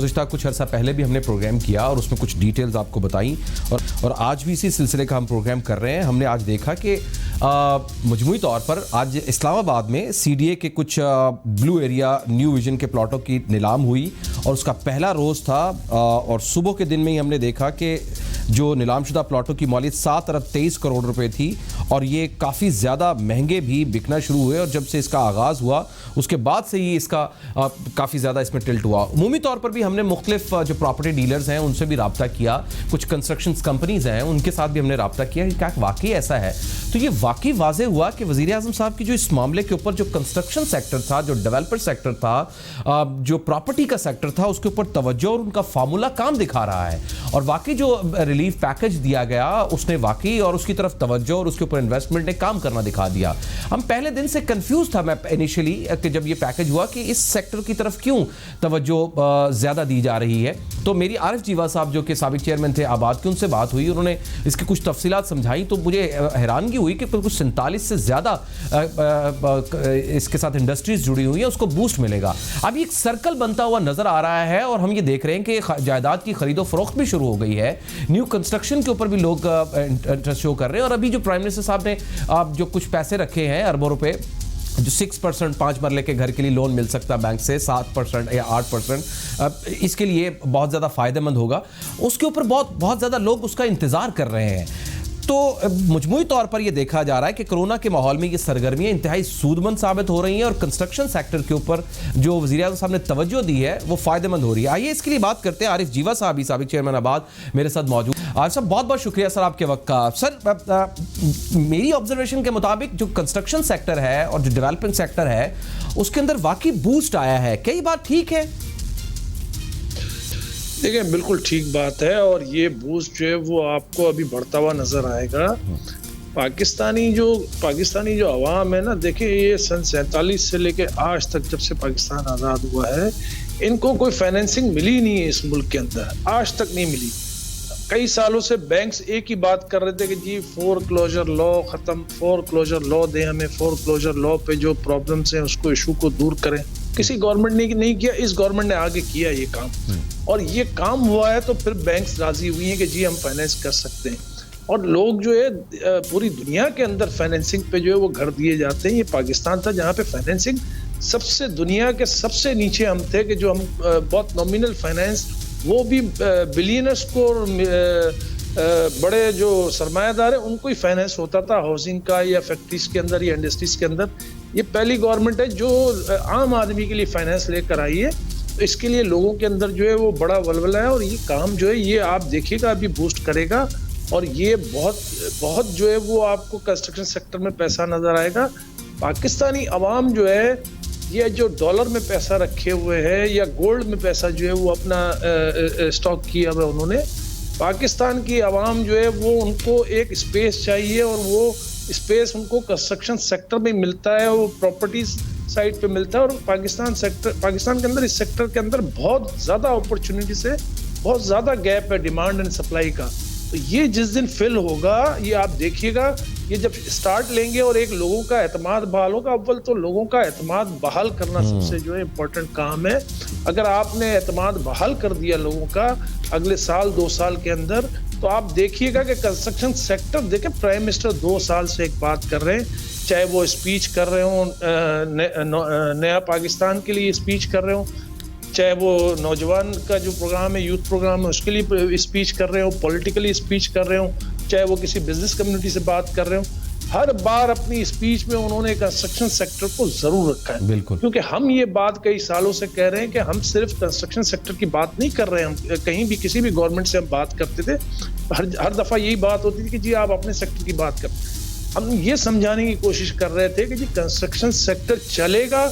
गुज़िश्ता कुछ अर्सा पहले भी हमने प्रोग्राम किया और उसमें कुछ डिटेल्स आपको बताई और आज भी इसी सिलसिले का हम प्रोग्राम कर रहे हैं। हमने आज देखा कि मजमूई तौर पर आज इस्लामाबाद में CDA के कुछ ब्लू एरिया न्यू विजन के प्लॉटों की नीलाम हुई और उसका पहला रोज़ था और सुबह के दिन में ही हमने देखा कि जो नीलामशुदा प्लॉटों की मौलियत 7 अरब 23 करोड़ रुपए थी और ये काफ़ी ज़्यादा महंगे भी बिकना शुरू हुए और जब से इसका आगाज़ हुआ उसके बाद से ही इसका काफ़ी ज़्यादा इसमें टिल्ट हुआ। उमूमी तौर पर भी हमने मुख्तलिफ जो प्रॉपर्टी डीलर्स हैं उनसे भी रब्ता किया, कुछ कंस्ट्रक्शन कंपनीज हैं उनके साथ भी हमने रब्ता किया कि क्या वाकई ऐसा है। तो ये वाकई वाज़े हुआ कि वज़ीर आज़म साहब की जो इस मामले के ऊपर जो कंस्ट्रक्शन सेक्टर था, जो डेवलपर सेक्टर था, जो प्रॉपर्टी का सेक्टर था, उसके ऊपर तवज्जो और उनका फार्मूला काम दिखा रहा है और वाकई जो रिलीफ पैकेज दिया गया उसने वाकई और उसकी तरफ तवज्जो और उसके ऊपर इन्वेस्टमेंट ने काम करना दिखा दिया। हम पहले दिन से कंफ्यूज था मैं इनिशियली कि जब ये पैकेज हुआ कि इस सेक्टर की तरफ क्यों तवज्जो ज़्यादा दी जा रही है। तो मेरी आरिफ जीवा साहब जो कि साबिक चेयरमैन थे आबाद के, उनसे बात हुई, उन्होंने इसकी कुछ तफसीलात समझाई तो मुझे हैरानगी हुई कि कुछ 47 से ज़्यादा इसके साथ इंडस्ट्रीज जुड़ी हुई है, उसको बूस्ट मिलेगा। अब एक सर्कल बनता हुआ नज़र आ रहा है और हम ये देख रहे हैं कि जायदाद की खरीदो फरोख्त भी शुरू हो गई है, न्यू कंस्ट्रक्शन के ऊपर भी लोग इंटरेस्ट शो कर रहे हैं और अभी जो प्राइम मिनिस्टर साहब ने जो कुछ पैसे रखे हैं अरबों रुपए, जो 6% 5 मरले के घर के लिए लोन मिल सकता है बैंक से 7% या 8%, इसके लिए बहुत ज़्यादा फ़ायदेमंद होगा। उसके ऊपर बहुत ज़्यादा लोग उसका इंतज़ार कर रहे हैं। तो मजमूई तौर पर यह देखा जा रहा है कि कोरोना के माहौल में ये सरगर्मियाँ इंतहाई सूदमंद साबित हो रही हैं और कंस्ट्रक्शन सेक्टर के ऊपर जो वज़ीर आज़म साहब ने तवज्जो दी है वो फ़ायदेमंद हो रही है। आइए इसके लिए बात करते हैं। आरिफ जीवा साहब ही साबिक चेयरमैन आबाद मेरे साथ मौजूद। आरिफ साहब बहुत बहुत शुक्रिया सर आपके वक्त का। सर मेरी ऑब्जर्वेशन के मुताबिक जो कंस्ट्रक्शन सेक्टर है और जो डेवलपिंग सेक्टर है उसके अंदर वाकई बूस्ट आया है, कई बात ठीक है? देखिए बिल्कुल ठीक बात है और ये बूस्ट जो है वो आपको अभी बढ़ता हुआ नजर आएगा। पाकिस्तानी जो अवाम है ना, देखिए ये सन 47 से लेके आज तक जब से पाकिस्तान आज़ाद हुआ है इनको कोई फाइनेंसिंग मिली नहीं है इस मुल्क के अंदर, आज तक नहीं मिली। कई सालों से बैंक्स एक ही बात कर रहे थे कि जी फोरक्लोजर लॉ खत्म, फोरक्लोजर लॉ दें हमें, फोरक्लोजर लॉ पे जो प्रॉब्लम्स हैं उसको इशू को दूर करें। किसी गवर्नमेंट ने नहीं किया, इस गवर्नमेंट ने आगे किया ये काम और ये काम हुआ है तो फिर बैंक्स राजी हुई हैं कि जी हम फाइनेंस कर सकते हैं और लोग जो है पूरी दुनिया के अंदर फाइनेंसिंग पे जो है वो घर दिए जाते हैं। ये पाकिस्तान था जहाँ पे फाइनेंसिंग सबसे दुनिया के सबसे नीचे हम थे कि जो हम बहुत नॉमिनल फाइनेंस वो भी बिलियनर्स को बड़े जो सरमायादार है उनको ही फाइनेंस होता था हाउसिंग का या फैक्ट्रीज के अंदर या इंडस्ट्रीज के अंदर। ये पहली गवर्नमेंट है जो आम आदमी के लिए फाइनेंस लेकर आई है, तो इसके लिए लोगों के अंदर जो है वो बड़ा वलवला है और ये काम जो है ये आप देखिएगा अभी बूस्ट करेगा और ये बहुत जो है वो आपको कंस्ट्रक्शन सेक्टर में पैसा नजर आएगा। पाकिस्तानी अवाम जो है ये जो डॉलर में पैसा रखे हुए है या गोल्ड में पैसा जो है वो अपना स्टॉक किया हुआ उन्होंने, पाकिस्तान की आवाम जो है वो उनको एक स्पेस चाहिए और वो स्पेस उनको कंस्ट्रक्शन सेक्टर में मिलता है, वो प्रॉपर्टीज साइड पे मिलता है और पाकिस्तान के अंदर इस सेक्टर के अंदर बहुत ज़्यादा अपॉर्चुनिटीज है, बहुत ज़्यादा गैप है डिमांड एंड सप्लाई का। तो ये जिस दिन फिल होगा ये आप देखिएगा, ये जब स्टार्ट लेंगे और एक लोगों का एतमाद बहाल होगा। अव्वल तो लोगों का एतमाद बहाल करना सबसे जो है इम्पोर्टेंट काम है। अगर आपने एतमाद बहाल कर दिया लोगों का अगले साल 2 साल के अंदर, तो आप देखिएगा कि कंस्ट्रक्शन सेक्टर, देखिए प्राइम मिनिस्टर 2 साल से एक बात कर रहे हैं, चाहे वो स्पीच कर रहे हो नया पाकिस्तान के लिए स्पीच कर रहे हो, चाहे वो नौजवान का जो प्रोग्राम है यूथ प्रोग्राम है उसके लिए स्पीच कर रहे हो, पॉलिटिकली स्पीच कर रहे हो, चाहे वो किसी बिजनेस कम्युनिटी से बात कर रहे हो, हर बार अपनी स्पीच में उन्होंने कंस्ट्रक्शन सेक्टर को जरूर रखा है। बिल्कुल, क्योंकि हम ये बात कई सालों से कह रहे हैं कि हम सिर्फ कंस्ट्रक्शन सेक्टर की बात नहीं कर रहे हैं, हम कहीं भी किसी भी गवर्नमेंट से हम बात करते थे हर दफा यही बात होती थी कि जी आप अपने सेक्टर की बात कर। हम ये समझाने की कोशिश कर रहे थे कि जी कंस्ट्रक्शन सेक्टर चलेगा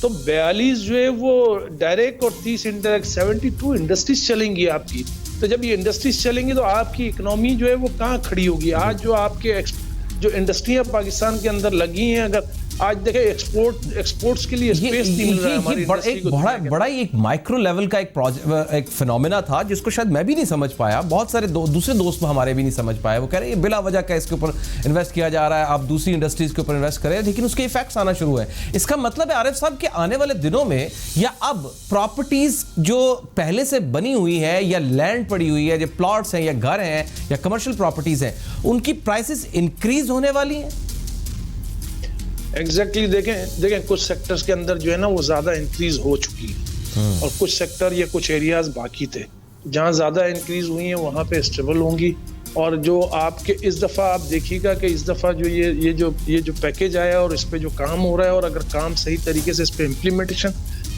तो 42 जो है वो डायरेक्ट और 30 इनडायरेक्ट 72 इंडस्ट्रीज चलेंगी आपकी। तो जब ये इंडस्ट्रीज चलेंगी तो आपकी इकोनॉमी जो है वो कहाँ खड़ी होगी। आज जो आपके जो इंडस्ट्रियाँ पाकिस्तान के अंदर लगी हैं, अगर आज देखें एक्सपोर्ट्स के लिए स्पेस नहीं मिल रहा है हमारी इंडस्ट्री को। बड़ा ही एक माइक्रो लेवल का एक फिनोमेना था जिसको शायद मैं भी नहीं समझ पाया, बहुत सारे दूसरे दोस्त हमारे भी नहीं समझ पाए। वो कह रहे हैं ये बिला वजह का इसके ऊपर इन्वेस्ट किया जा रहा है, आप दूसरी इंडस्ट्रीज के ऊपर इन्वेस्ट करें, लेकिन उसके इफेक्ट्स आना शुरू है। इसका मतलब है आरिफ साहब कि आने वाले दिनों में या अब प्रॉपर्टीज जो पहले से बनी हुई है या लैंड पड़ी हुई है, जो प्लॉट्स हैं या घर हैं या कमर्शियल प्रॉपर्टीज हैं, उनकी प्राइसेस इंक्रीज होने वाली हैं। एग्जैक्टली देखें कुछ सेक्टर्स के अंदर जो है ना वो ज्यादा इंक्रीज हो चुकी है और कुछ सेक्टर या कुछ एरियाज बाकी थे। जहां ज्यादा इंक्रीज हुई हैं वहां पे स्टेबल होंगी। और जो आपके इस दफा आप देखिएगा कि इस दफा जो ये जो पैकेज आया और इस पे जो काम हो रहा है, और अगर काम सही तरीके से इस पे इम्प्लीमेंटेशन,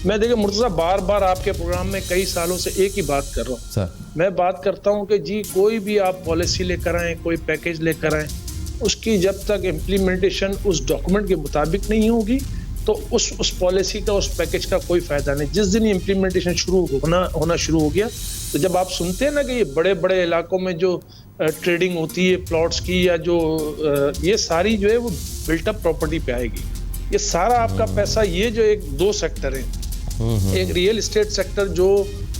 मैं देखिए मुर्तजा बार बार आपके प्रोग्राम में कई सालों से एक ही बात कर रहा हूँ। मैं बात करता हूँ कि जी कोई भी आप पॉलिसी लेकर आए, कोई पैकेज लेकर आए, उसकी जब तक इम्प्लीमेंटेशन उस डॉक्यूमेंट के मुताबिक नहीं होगी तो उस पॉलिसी का, उस पैकेज का कोई फायदा नहीं। जिस दिन इम्प्लीमेंटेशन होना शुरू हो गया, तो जब आप सुनते हैं ना कि ये बड़े बड़े इलाकों में जो ट्रेडिंग होती है प्लॉट्स की, या जो ये सारी जो है वो बिल्टअप प्रॉपर्टी पे आएगी। ये सारा आपका पैसा, ये जो एक दो सेक्टर है, एक रियल एस्टेट सेक्टर जो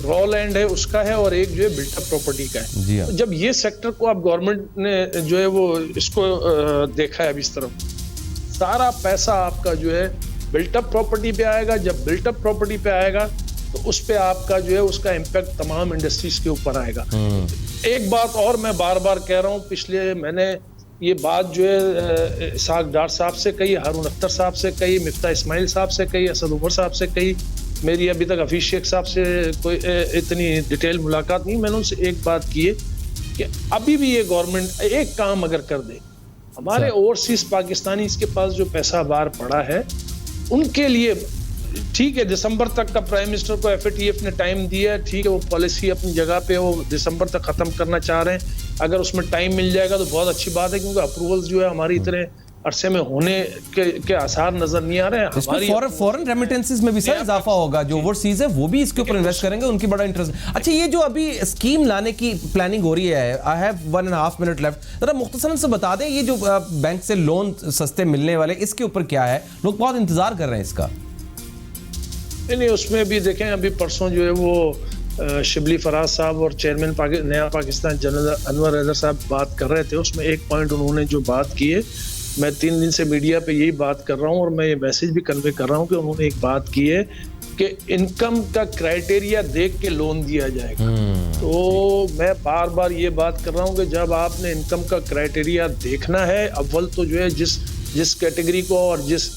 रॉ लैंड है उसका है, और एक जो है बिल्टअप प्रॉपर्टी का है। तो जब ये सेक्टर को आप गवर्नमेंट ने जो है वो इसको देखा है अब इस तरफ, सारा पैसा आपका जो है बिल्टअप प्रॉपर्टी पे आएगा। जब बिल्टअप प्रॉपर्टी पे आएगा तो उस पे आपका जो है उसका इम्पैक्ट तमाम इंडस्ट्रीज के ऊपर आएगा। एक बात और मैं बार बार कह रहा हूँ, पिछले मैंने ये बात जो है इसाक डार साहब से कही, हारून अख्तर साहब से कही, मिफ्ता इस्माइल साहब से कही, असद उमर साहब से कही, मेरी अभी तक हफीज शेख साहब से कोई इतनी डिटेल मुलाकात नहीं। मैंने उनसे एक बात की है कि अभी भी ये गवर्नमेंट एक काम अगर कर दे, हमारे ओवरसीज पाकिस्तानी इसके पास जो पैसा बाहर पड़ा है उनके लिए, ठीक है दिसंबर तक का प्राइम मिनिस्टर को FATF ने टाइम दिया है, ठीक है वो पॉलिसी अपनी जगह पे वो दिसंबर तक खत्म करना चाह रहे हैं। अगर उसमें टाइम मिल जाएगा तो बहुत अच्छी बात है, क्योंकि अप्रूवल्स जो है हमारी इतने अरसे में होने के आसार नजर नहीं आ रहे हैं। हमारी फॉरेन रेमिटेंसेस में भी सर इजाफा होगा, जो ओवरसीज है वो भी इसके ऊपर इन्वेस्ट करेंगे, उनकी बड़ा इंटरेस्ट। अच्छा, ये जो अभी स्कीम लाने की प्लानिंग हो रही है, आई हैव 1.5 मिनट लेफ्ट, जरा मुख्तसरन से बता दें ये जो बैंक से लोन सस्ते मिलने वाले, इसके ऊपर क्या है? लोग बहुत इंतजार कर रहे हैं इसका। नहीं, उसमें भी देखें अभी परसों जो है वो शिबली फराज साहब और चेयरमैन नया पाकिस्तान जनरल अनवर हैदर साहब बात कर रहे थे। उसमें एक पॉइंट उन्होंने जो बात की है, मैं 3 दिन से मीडिया पे यही बात कर रहा हूँ और मैं ये मैसेज भी कन्वे कर रहा हूँ कि उन्होंने एक बात की है कि इनकम का क्राइटेरिया देख के लोन दिया जाएगा। तो मैं बार बार ये बात कर रहा हूँ कि जब आपने इनकम का क्राइटेरिया देखना है, अव्वल तो जो है जिस कैटेगरी को और जिस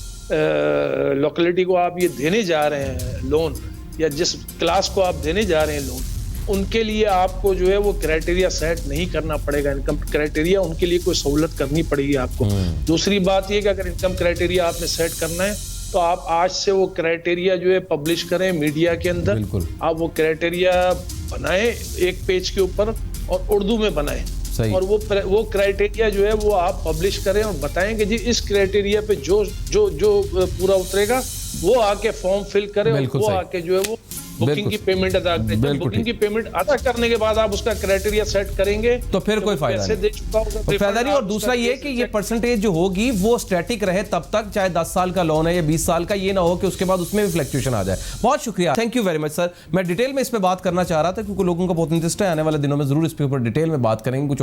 लोकेलिटी को आप ये देने जा रहे हैं लोन, या जिस क्लास को आप देने जा रहे हैं लोन, उनके लिए आपको जो है वो क्राइटेरिया सेट नहीं करना पड़ेगा। इनकम क्राइटेरिया उनके लिए कोई सहूलत करनी पड़ेगी आपको। दूसरी बात ये कि अगर इनकम क्राइटेरिया आपने सेट करना है तो आप आज से वो क्राइटेरिया जो है पब्लिश करें मीडिया के अंदर। आप वो क्राइटेरिया बनाएं एक पेज के ऊपर और उर्दू में बनाएं, और वो क्राइटेरिया जो है वो आप पब्लिश करें और बताएं कि जी इस क्राइटेरिया पे जो पूरा उतरेगा वो आके फॉर्म फिल करे और वो आके जो है वो बुकिंग की पेमेंट अदा करें। बुकिंग की पेमेंट अदा करने के बाद आप उसका क्राइटेरिया सेट करेंगे तो फिर कोई फायदा नहीं। और दूसरा ये कि ये परसेंटेज जो होगी वो स्टैटिक रहे तब तक, चाहे 10 साल का लोन है या 20 साल का, ये ना हो कि उसके बाद उसमें भी फ्लक्चुएशन आ जाए। बहुत शुक्रिया, thank you very much sir. मैं डिटेल में इस पे बात करना चाह रहा था क्योंकि लोगों का बहुत इंटरेस्ट है। आने वाले दिनों में जरूर इस पे ऊपर डिटेल में बात करेंगे। कुछ